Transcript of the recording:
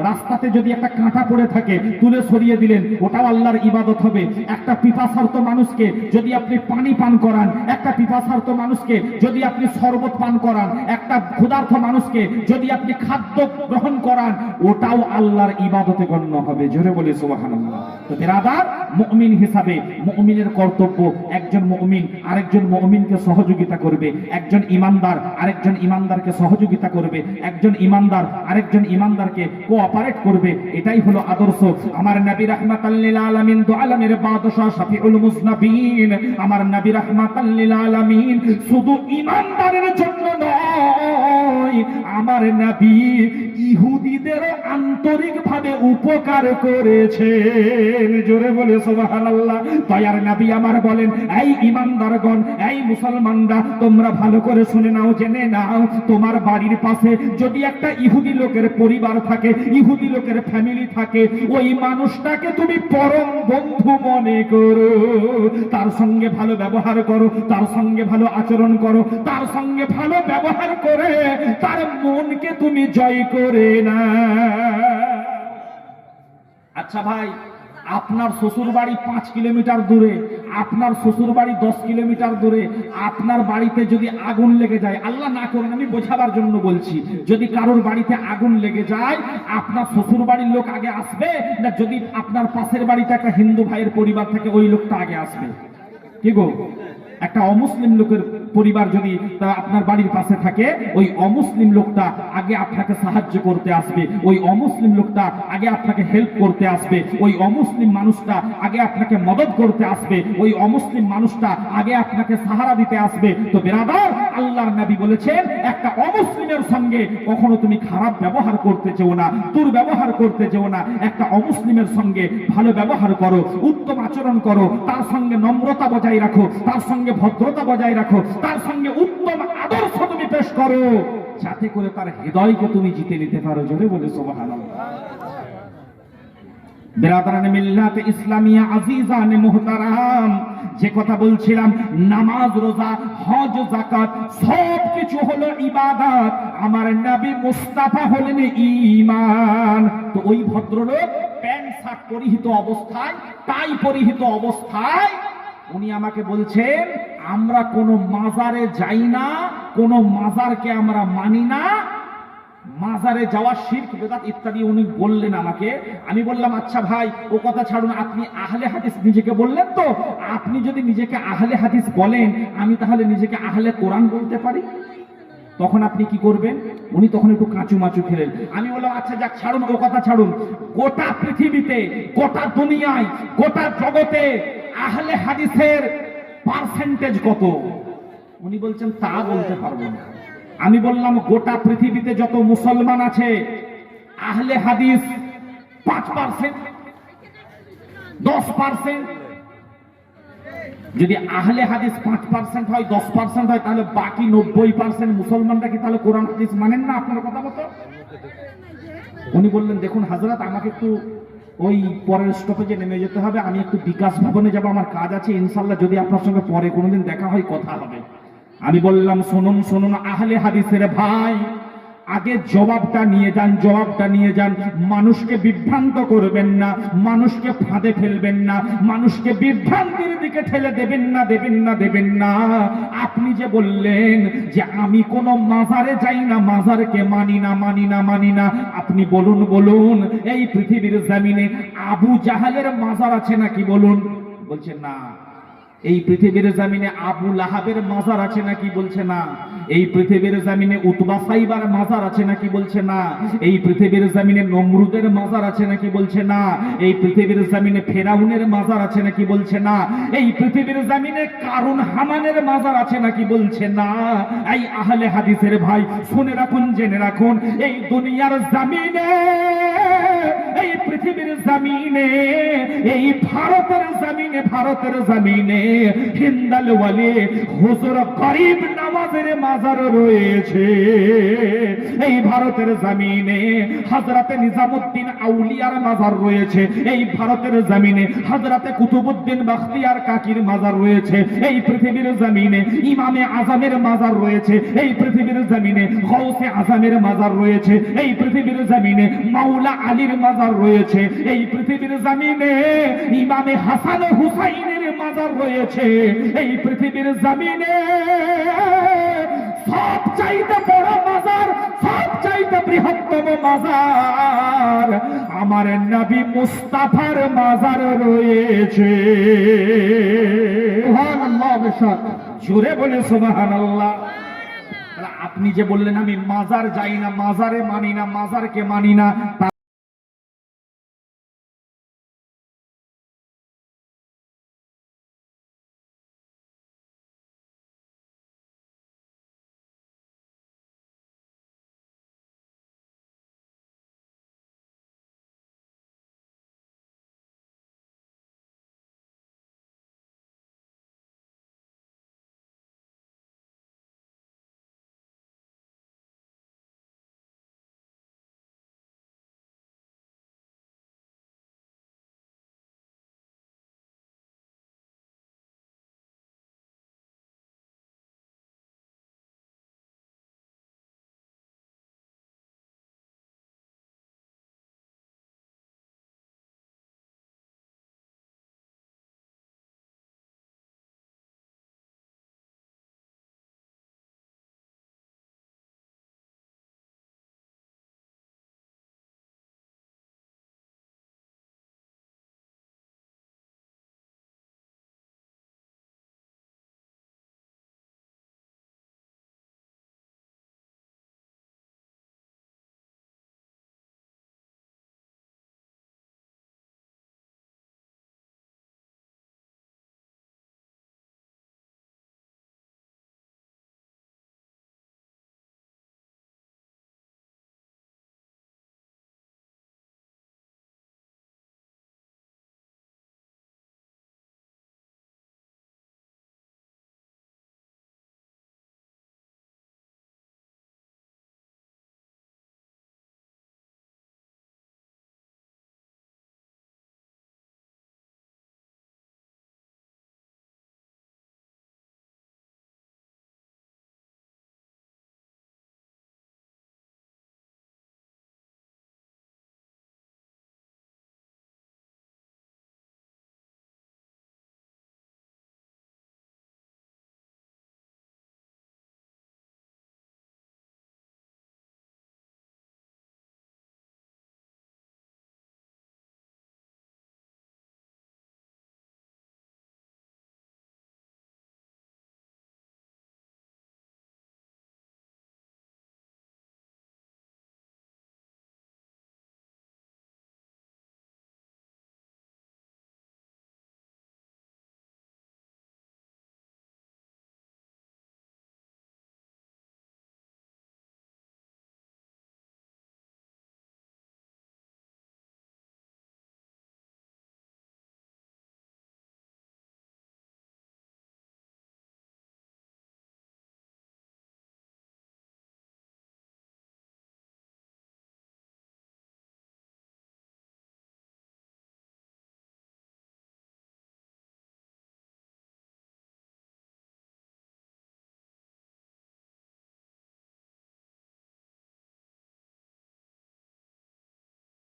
রাস্তাতে যদি একটা কাঁটা পড়ে থাকে তুলে সরিয়ে দিলেন, ওটাও আল্লাহর ইবাদত হবে। একটা পিপাসার্ত মানুষকে যদি আপনি পানি পান করান, একটা পিপাসার্ত মানুষকে যদি আপনি শরবত পান করান, একটা ক্ষুধার্ত মানুষকে যদি আপনি খাদ্য গ্রহণ করান, ওটাও আল্লাহর ইবাদতে গণ্য হবে। জোরে বলি সুবহানাল্লাহ। তো বিরাদার, মুমিন হিসাবে মুমিনের কর্তব্য একজন মুমিন আরেকজন মুমিনকে সহযোগিতা করবে, একজন ইমানদার আরেকজন ইমানদারকে সহযোগিতা করবে, একজন ইমানদার আরেকজন ইমানদারকে কোঅপারেট করবে। এটাই হলো আদর্শ। আমার নবী রাহমাতাল লিল আলামিন, দু আলমের বাদশা, শাফিউল মুজনাবিন, আমার নবী রাহমাতাল লিল আলামিন শুধু ইমানদারের জন্য নয়, আমার নবী ইহুদিদের আন্তরিকভাবে উপকার করেছেন। জোরে বলে সুবহানাল্লাহ। দয়ার নবী আমার বলেন, এই ইমানদারগণ, এই মুসলমানরা, তোমরা ভালো করে শুনে নাও, জেনে নাও, তোমার বাড়ির পাশে যদি একটা ইহুদি লোকের পরিবার থাকে, ইহুদি লোকের ফ্যামিলি থাকে, ওই মানুষটাকে তুমি পরম বন্ধু মনে করো, তার সঙ্গে ভালো ব্যবহার করো, তার সঙ্গে ভালো আচরণ করো, তার সঙ্গে ভালো ব্যবহার করে তার মনকে তুমি জয় করে না। আচ্ছা ভাই, আপনার শ্বশুর বাড়ি 5 কিলোমিটার দূরে, আপনার শ্বশুর বাড়ি 10 কিলোমিটার দূরে, আপনার বাড়িতে যদি আগুন লেগে যায়, আল্লাহ না করেন, আমি বোঝাবার জন্য বলছি, যদি কারোর বাড়িতে আগুন লেগে যায়, আপনার শ্বশুর বাড়ির লোক আগে আসবে না যদি আপনার পাশের বাড়িতে একটা হিন্দু ভাইয়ের পরিবার থাকে ওই লোকটা আগে আসবে? কি গো, একটা অমুসলিম লোকের পরিবার যদি আপনার বাড়ির পাশে থাকে, ওই অমুসলিম লোকটা আগে আপনাকে সাহায্য করতে আসবে, ওই অমুসলিম লোকটা আগে আপনাকে হেল্প করতে আসবে, ওই অমুসলিম মানুষটা আগে আপনাকে মদত করতে আসবে, ওই অমুসলিম মানুষটা আগে আপনাকে সাহারা দিতে আসবে। তো বিরাদার, আল্লাহর নবী বলেছেন, একটা অমুসলিমের সঙ্গে কখনো তুমি খারাপ ব্যবহার করতে চেও না, দুর্ব্যবহার করতে চেও না। একটা অমুসলিমের সঙ্গে ভালো ব্যবহার করো, উত্তম আচরণ করো, তার সঙ্গে নম্রতা বজায় রাখো, তার সঙ্গে ভদ্রতা বজায় রাখো, তার সঙ্গে উত্তম আদর্শ তুমি পেশ করো, যাতে করে তার হৃদয়কে তুমি জিতে নিতে পারো। জোরে বলে সুবহানাল্লাহ। বিরাদারানে মিল্লাত ইসলামিয়া আজিজানে মুহতারাম, যে কথা বলছিলাম, নামাজ, রোজা, হজ, যাকাত সব কিছু হলো ইবাদত, আমার নবী মুস্তাফা হলেন ঈমান। তো ওই ভদ্রলোক প্যান্ট শার্ট পরিহিত অবস্থায়, টাই পরিহিত অবস্থায় উনি আমাকে বলছেন, আমরা কোনো মাজারে যাই না, কোনো মাজারকে আমরা মানি না, মাজারে যাওয়া শিরক বিদআত ইত্যাদি উনি বললেন আমাকে। আমি বললাম, আচ্ছা ভাই, ও কথা ছাড়ুন, আপনি আহলে হাদিস নিজেকে বললেন, তো আপনি যদি নিজেকে আহলে হাদিস বলেন, আমি তাহলে নিজেকে আহলে কোরআন বলতে পারি, তখন আপনি কি করবেন? উনি তখন একটু কাঁচু মাচু খেলেন। আমি বললাম, আচ্ছা যাক, ছাড়ুন, ও কথা ছাড়ুন, গোটা পৃথিবীতে, গোটা দুনিয়ায়, গোটা জগতে আহলে হাদিসের পার্সেন্টেজ কত? উনি বলছেন তা বলতে পারবো না। আমি বললাম, গোটা পৃথিবীতে যত মুসলমান আছে, আহলে হাদিস 5%, 10%। যদি আহলে হাদিস 5% হয়, 10% হয়, তাহলে বাকি 90% মুসলমানরা কি তাহলে কোরআন হাদিস মানেন না? আপনার কথা মতো। উনি বললেন, দেখুন হযরত, আমাকে একটু ওই পরের স্টপেজে নেমে যেতে হবে, আমি একটু বিকাশ ভবনে যাব, আমার কাজ আছে, ইনশাআল্লাহ যদি আপনার সঙ্গে পরে কোনোদিন দেখা হয় কথা হবে। আমি বললাম, শুনুন শুনুন আহলে হাদিসের ভাই, আগে জবাবটা নিয়ে যান, জবাবটা নিয়ে যান। মানুষকে বিভ্রান্ত করবেন না, মানুষকে ফাঁদে ফেলবেন না, মানুষকে বিভ্রান্তির দিকে ঠেলে দেবেন না, দেবেন না, দেবেন না। আপনি যে বললেন যে আমি কোনো মাজারে যাই না, মাজারকে মানি না, মানি না, মানি না, আপনি বলুন, বলুন, এই পৃথিবীর জমিনে আবু জাহালের মাজার আছে নাকি বলুন? বলছেন না। এই পৃথিবীর জমিনে আবু লাহাবের মাজার আছে নাকি? বলছে না। এই পৃথিবীর জমিনে উতবা সাইবার মাজার আছে নাকি? বলছে না। এই পৃথিবীর জমিনে নমরুদের মাজার আছে নাকি? বলছে না। এই পৃথিবীর জমিনে ফেরাউনের মাজার আছে নাকি? বলছে না। এই পৃথিবীর জমিনে কারুন হামানের মাজার আছে নাকি? বলছে না। এই আহলে হাদিসের ভাই, শুনে রাখুন, জেনে রাখুন, এই দুনিয়ার জমিনে, এই পৃথিবীর জমিনে, এই ভারতের জমিনে হিন্দাল ওয়ালি হুজুর গরিব নওয়াজের মাজার রয়েছে। এই ভারতের জমিনে হযরতে নিজামুদ্দিন আউলিয়ার মাজার রয়েছে। এই ভারতের জমিনে হযরতে কুতুবউদ্দিন বখতিয়ার কাকির মাজার রয়েছে। এই পৃথিবীর জমিনে ইমামে আজমের মাজার রয়েছে। এই পৃথিবীর জমিনে গৌসে আজমের মাজার রয়েছে। এই পৃথিবীর জমিনে মাওলা আলীর মাজার রয়েছে। এই পৃথিবীর জমিনে ইমামে হাসান হুসাইনের মাজার রয়েছে। এই পৃথিবীর জমিনে সবচাইতে বড় মাজার, সবচাইতে বৃহত্তম মাজার আমার নবী মুস্তাফার মাজার রয়েছে। সুবহানাল্লাহ, বেশক জোরে বলে সুবহানাল্লাহ। আপনি যে বললেন আমি মাজার যাই না, মাজারে মানি না, মাজারকে মানি না,